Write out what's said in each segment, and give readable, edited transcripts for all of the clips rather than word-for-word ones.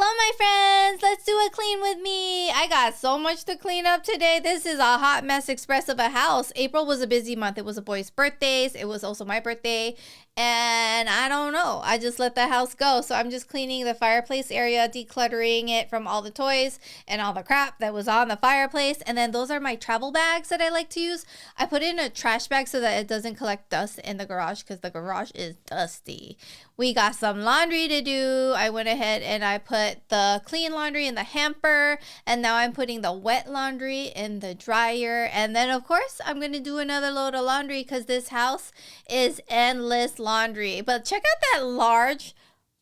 Hello, my friends. Let's do a clean with me. I got so much to clean up today. This is a hot mess express of a house. April was a busy month. It was a boy's birthdays. It was also my birthday. And I don't know. I just let the house go. So I'm just cleaning the fireplace area, decluttering it from all the toys and all the crap that was on the fireplace. And then those are my travel bags that I like to use. I put in a trash bag so that it doesn't collect dust in the garage because the garage is dusty. We got some laundry to do. I went ahead and I put the clean laundry in the hamper. And now I'm putting the wet laundry in the dryer. And then, of course, I'm going to do another load of laundry because this house is endless laundry. But check out that large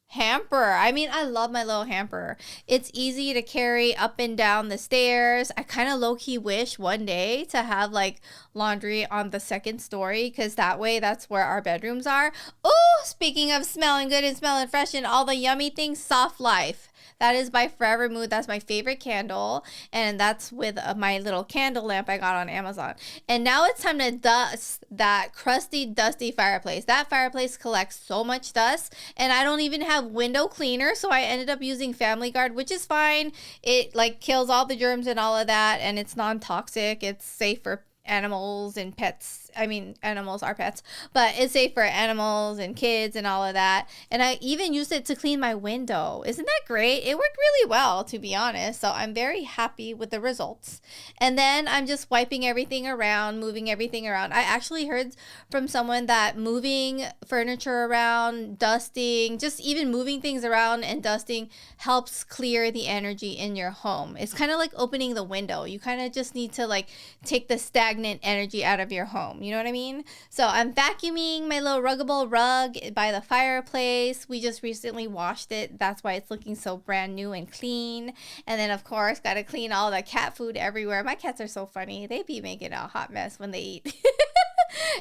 hamper. I mean, I love my little hamper. It's easy to carry up and down the stairs. I kind of low-key wish one day to have like laundry on the second story because that way that's where our bedrooms are. Oh, speaking of smelling good and smelling fresh and all the yummy things, Soft Life. That is by Forv Mood. That's my favorite candle. And that's with my little candle lamp I got on Amazon. And now it's time to dust that crusty, dusty fireplace. That fireplace collects so much dust. And I don't even have window cleaner. So I ended up using Family Guard, which is fine. It like kills all the germs and all of that. And it's non-toxic. It's safe for animals and pets. I mean, animals are pets, but it's safe for animals and kids and all of that. And I even used it to clean my window. Isn't that great? It worked really well, to be honest. So I'm very happy with the results. And then I'm just wiping everything around, moving everything around. I actually heard from someone that moving furniture around, dusting, just even moving things around and dusting helps clear the energy in your home. It's kind of like opening the window. You kind of just need to like take the stagnant energy out of your home. You know what I mean? So I'm vacuuming my little ruggable rug by the fireplace. We just recently washed it. That's why it's looking so brand new and clean. And then, of course, got to clean all the cat food everywhere. My cats are so funny. They be making a hot mess when they eat.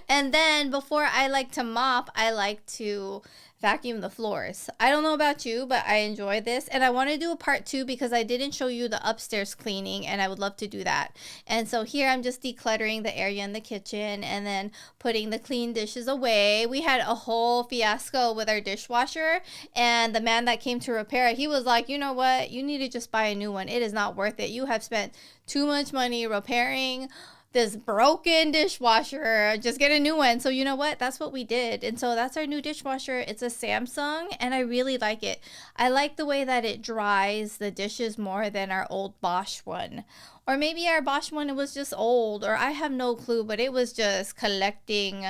And then before I like to mop, I like to vacuum the floors. I don't know about you, but I enjoy this. And I want to do a part 2 because I didn't show you the upstairs cleaning and I would love to do that. And so here I'm just decluttering the area in the kitchen and then putting the clean dishes away. We had a whole fiasco with our dishwasher and the man that came to repair it, he was like, you know what? You need to just buy a new one. It is not worth it. You have spent too much money repairing this broken dishwasher. Just get a new one. So you know what? That's what we did. And so that's our new dishwasher. It's a Samsung and I really like it. I like the way that it dries the dishes more than our old Bosch one. Or maybe our Bosch one was just old, or I have no clue, but it was just collecting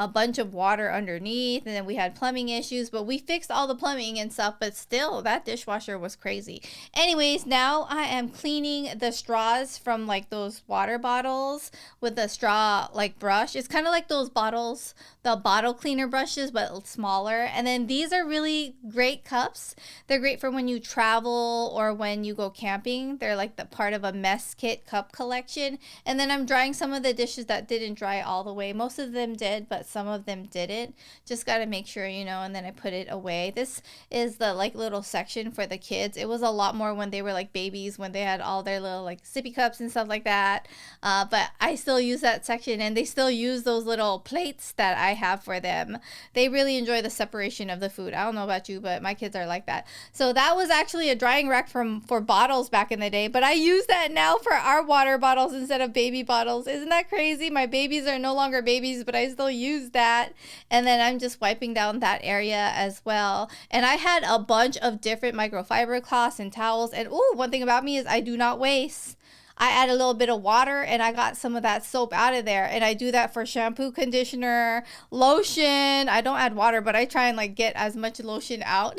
a bunch of water underneath, and then we had plumbing issues, but we fixed all the plumbing and stuff, but still that dishwasher was crazy. Anyways, now I am cleaning the straws from like those water bottles with the straw like brush. It's kind of like those bottles, the bottle cleaner brushes, but smaller. And then these are really great cups. They're great for when you travel or when you go camping. They're like the part of a mess kit cup collection. And then I'm drying some of the dishes that didn't dry all the way. Most of them did, but some of them didn't. Just got to make sure, you know, and then I put it away. This is the like little section for the kids. It was a lot more when they were like babies, when they had all their little like sippy cups and stuff like that. But I still use that section and they still use those little plates that I have for them. They really enjoy the separation of the food. I don't know about you, but my kids are like that. So that was actually a drying rack for bottles back in the day, but I use that now for our water bottles instead of baby bottles. Isn't that crazy? My babies are no longer babies, but I still use that. And then I'm just wiping down that area as well. And I had a bunch of different microfiber cloths and towels. And oh, one thing about me is I do not waste. I add a little bit of water and I got some of that soap out of there. And I do that for shampoo, conditioner, lotion. I don't add water, but I try and like get as much lotion out.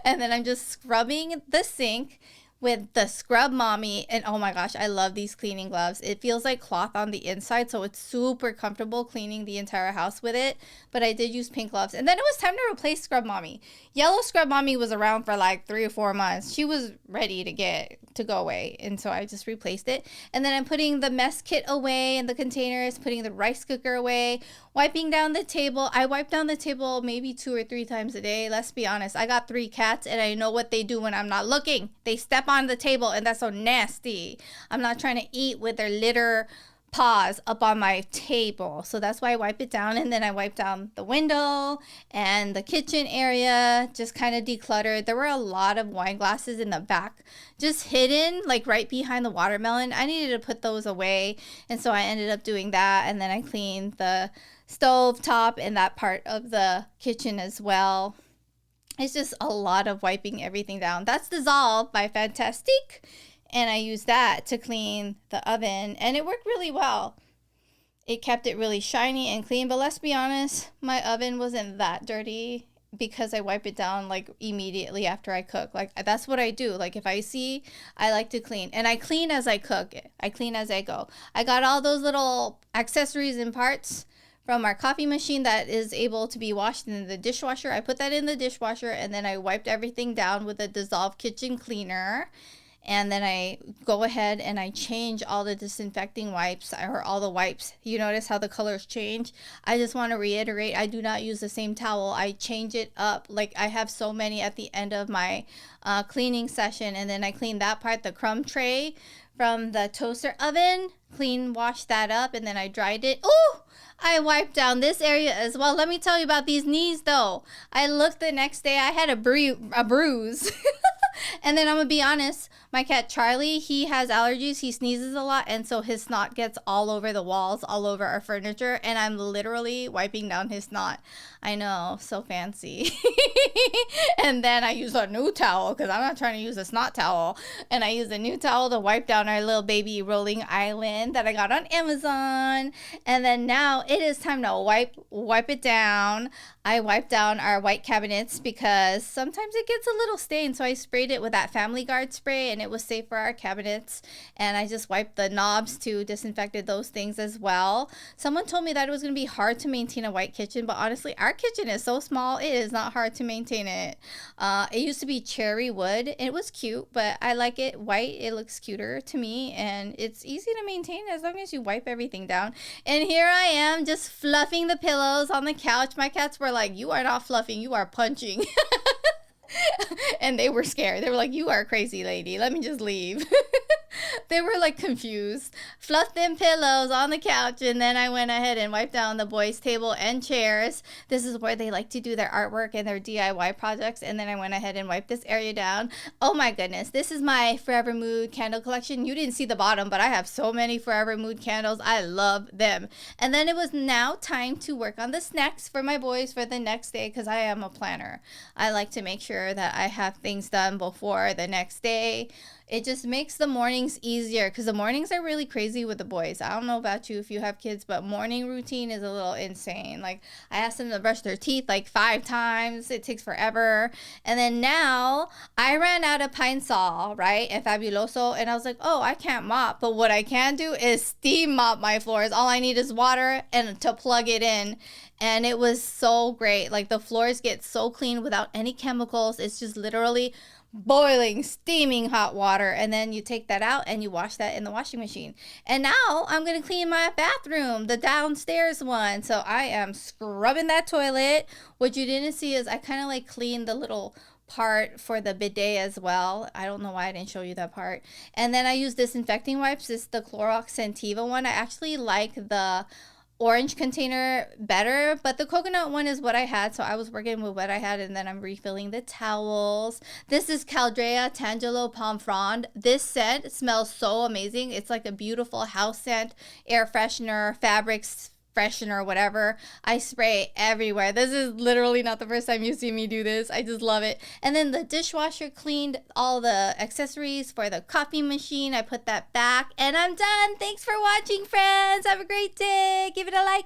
And then I'm just scrubbing the sink with the Scrub Mommy. And oh my gosh, I love these cleaning gloves. It feels like cloth on the inside, so it's super comfortable cleaning the entire house with it. But I did use pink gloves. And then it was time to replace Scrub Mommy. Yellow Scrub Mommy was around for like 3 or 4 months. She was ready to go away. And so I just replaced it. And then I'm putting the mess kit away in the containers, putting the rice cooker away, wiping down the table. I wipe down the table maybe 2 or 3 times a day. Let's be honest. I got 3 cats and I know what they do when I'm not looking. They step on the table and that's so nasty. I'm not trying to eat with their litter paws up on my table. So that's why I wipe it down. And then I wipe down the window and the kitchen area, just kind of decluttered. There were a lot of wine glasses in the back, just hidden, like right behind the watermelon. I needed to put those away. And so I ended up doing that. And then I cleaned the stove top and that part of the kitchen as well. It's just a lot of wiping everything down. That's Dissolve by Fantastique. And I used that to clean the oven, and it worked really well. It kept it really shiny and clean, but let's be honest, my oven wasn't that dirty because I wipe it down like immediately after I cook. Like that's what I do. Like if I see, I like to clean, and I clean as I cook. I clean as I go. I got all those little accessories and parts from our coffee machine that is able to be washed in the dishwasher. I put that in the dishwasher, and then I wiped everything down with a Dissolve kitchen cleaner. And then I go ahead and I change all the disinfecting wipes, or all the wipes. You notice how the colors change? I just want to reiterate, I do not use the same towel. I change it up. Like I have so many at the end of my cleaning session. And then I clean that part, the crumb tray from the toaster oven, wash that up, and then I dried it. Oh, I wiped down this area as well. Let me tell you about these knees though. I looked the next day, I had a bruise. And then I'm gonna be honest, my cat Charlie, he has allergies. He sneezes a lot, and so his snot gets all over the walls, all over our furniture, and I'm literally wiping down his snot. I know, so fancy. And then I use a new towel because I'm not trying to use a snot towel. And I use a new towel to wipe down our little baby rolling island that I got on Amazon. And then now it is time to wipe it down. I wipe down our white cabinets because sometimes it gets a little stained. So I sprayed it with that Family Guard spray, and it was safe for our cabinets. And I just wiped the knobs too, disinfected those things as well. Someone told me that it was going to be hard to maintain a white kitchen, but honestly, our kitchen is so small, it is not hard to maintain it. It used to be cherry wood. It was cute, but I like it white. It looks cuter to me, and it's easy to maintain as long as you wipe everything down. And here I am just fluffing the pillows on the couch. My cats were like, "You are not fluffing, you are punching." And they were scared. They were like, "You are a crazy lady. Let me just leave." They were like confused. Fluffed them pillows on the couch, and then I went ahead and wiped down the boys' table and chairs. This is where they like to do their artwork and their DIY projects. And then I went ahead and wiped this area down. Oh my goodness. This is my Forever Mood candle collection. You didn't see the bottom, but I have so many Forever Mood candles. I love them. And then it was now time to work on the snacks for my boys for the next day, because I am a planner. I like to make sure that I have things done before the next day. It just makes the mornings easier, because the mornings are really crazy with the boys. I don't know about you if you have kids, but morning routine is a little insane. Like I asked them to brush their teeth like 5 times. It takes forever. And then now I ran out of Pine Sol, right? And Fabuloso. And I was like, oh, I can't mop. But what I can do is steam mop my floors. All I need is water and to plug it in. And it was so great. Like the floors get so clean without any chemicals. It's just literally boiling, steaming hot water, and then you take that out and you wash that in the washing machine. And now I'm gonna clean my bathroom, the downstairs one. So I am scrubbing that toilet. What you didn't see is I kind of like cleaned the little part for the bidet as well. I don't know why I didn't show you that part. And then I use disinfecting wipes. This is the Clorox Scentiva one. I actually like the orange container better, but the coconut one is what I had, so I was working with what I had, and then I'm refilling the towels. This is Caldrea Tangelo Palm Frond. This scent smells so amazing. It's like a beautiful house scent, air freshener, fabrics freshener, whatever. I spray everywhere. This is literally not the first time you see me do this. I just love it. And then the dishwasher cleaned all the accessories for the coffee machine. I put that back, and I'm done. Thanks for watching, friends. Have a great day. Give it a like.